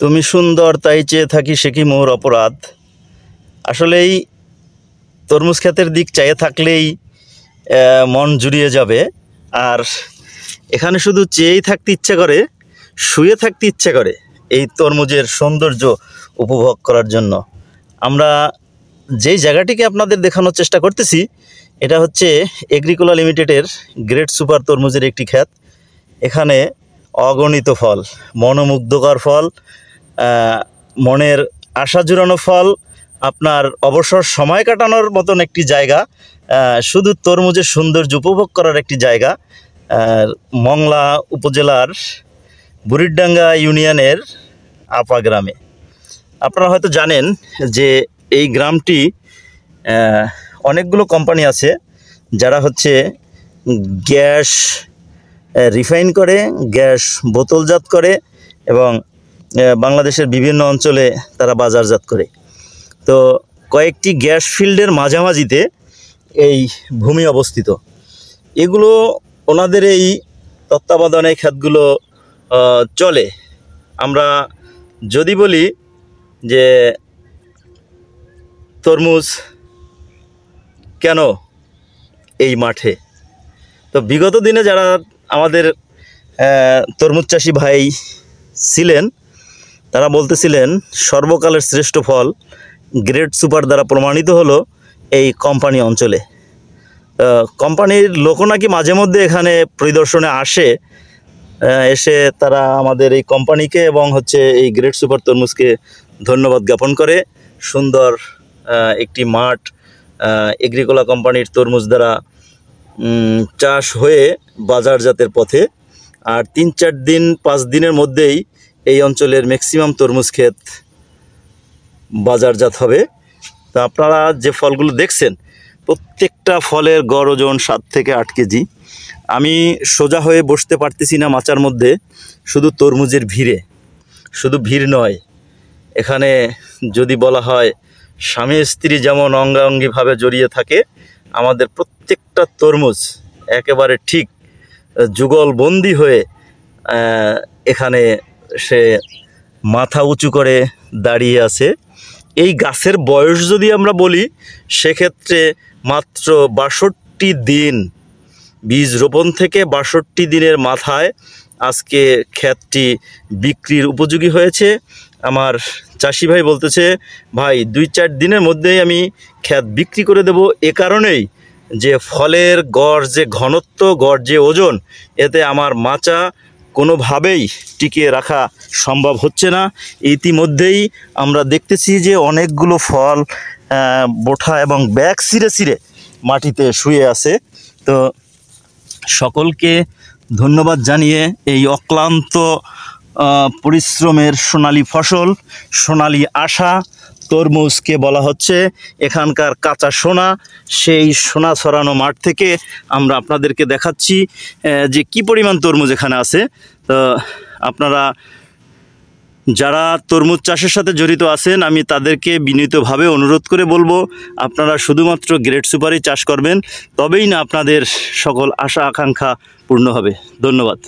তুমি সুন্দর তাই চেয়ে থাকি সে কি মোর অপরাধ। আসলেই তরমুজ ক্ষেতের দিক চাইয়ে থাকলেই মন জুড়িয়ে যাবে। আর এখানে শুধু চেয়েই থাকতে ইচ্ছে করে, শুয়ে থাকতে ইচ্ছে করে এই তরমুজের সৌন্দর্য উপভোগ করার জন্য। আমরা যেই জায়গাটিকে আপনাদের দেখানোর চেষ্টা করতেছি এটা হচ্ছে এগ্রিকোলা লিমিটেডের গ্রেট সুপার তরমুজের একটি ক্ষেত। এখানে অগণিত ফল, মনোমুগ্ধকর ফল, মনের আশা জুড়ানো ফল, আপনার অবসর সময় কাটানোর মতন একটি জায়গা, শুধু তরমুজের সৌন্দর্য উপভোগ করার একটি জায়গা। মংলা উপজেলার বুড়িরডাঙ্গা ইউনিয়নের আপা গ্রামে। আপনারা হয়তো জানেন যে এই গ্রামটি অনেকগুলো কোম্পানি আছে যারা হচ্ছে গ্যাস রিফাইন করে, গ্যাস বোতলজাত করে এবং বাংলাদেশের বিভিন্ন অঞ্চলে তারা বাজারজাত করে। তো কয়েকটি গ্যাস ফিল্ডের মাঝামাঝিতে এই ভূমি অবস্থিত। এগুলো ওনাদের এই তত্ত্বাবধানে ক্ষেতগুলো চলে। আমরা যদি বলি যে তরমুজ কেন এই মাঠে, তো বিগত দিনে যারা আমাদের তরমুজ চাষি ভাই ছিলেন তারা বলতেছিলেন সর্বকালের শ্রেষ্ঠ ফল গ্রেট সুপার দ্বারা প্রমাণিত হলো এই কোম্পানি অঞ্চলে। কোম্পানির লোকও নাকি মাঝে মধ্যে এখানে পরিদর্শনে আসে, এসে তারা আমাদের এই কোম্পানিকে এবং হচ্ছে এই গ্রেট সুপার তরমুজকে ধন্যবাদ জ্ঞাপন করে। সুন্দর একটি মাঠ এগ্রিকোলা কোম্পানির তরমুজ দ্বারা চাষ হয়ে বাজারজাতের পথে। আর 3-4 দিন 5 দিনের মধ্যেই এই অঞ্চলের ম্যাক্সিমাম তরমুজ ক্ষেত বাজারজাত হবে। তো আপনারা যে ফলগুলো দেখছেন প্রত্যেকটা ফলের গড় ওজন 7 থেকে 8 কেজি। আমি সোজা হয়ে বসতে পারতেছি না মাচার মধ্যে, শুধু তরমুজের ভিড়ে। শুধু ভিড় নয়, এখানে যদি বলা হয় স্বামী স্ত্রী যেমন অঙ্গাঙ্গিভাবে জড়িয়ে থাকে, আমাদের প্রত্যেকটা তরমুজ একেবারে ঠিক যুগলবন্দি হয়ে এখানে সে মাথা উঁচু করে দাঁড়িয়ে আছে। এই গাছের বয়স যদি আমরা বলি সেক্ষেত্রে মাত্র 62 দিন, বীজ রোপণ থেকে 62 দিনের মাথায় আজকে ক্ষেতটি বিক্রির উপযোগী হয়েছে। আমার চাষি ভাই বলতেছে, ভাই 2-4 দিনের মধ্যেই আমি ক্ষেত বিক্রি করে দেব। এ কারণেই যে ফলের গড় যে ঘনত্ব, গড় যে ওজন, এতে আমার মাচা কোনোভাবেই টিকিয়ে রাখা সম্ভব হচ্ছে না। ইতিমধ্যেই আমরা দেখতেছি যে অনেকগুলো ফল বোঠা এবং ব্যাগ ছিঁড়ে ছিঁড়ে মাটিতে শুয়ে আছে। তো সকলকে ধন্যবাদ জানিয়ে এই অক্লান্ত পরিশ্রমের সোনালী ফসল, সোনালী আশা তরমুজকে বলা হচ্ছে এখানকার কাঁচা সোনা। সেই সোনা ছড়ানো মাঠ থেকে আমরা আপনাদেরকে দেখাচ্ছি যে কি পরিমাণ তরমুজ এখানে আছে। তো আপনারা যারা তরমুজ চাষের সাথে জড়িত আছেন আমি তাদেরকে বিনীতভাবে অনুরোধ করে বলবো, আপনারা শুধুমাত্র গ্রেট সুপারই চাষ করবেন, তবেই না আপনাদের সকল আশা আকাঙ্ক্ষা পূর্ণ হবে। ধন্যবাদ।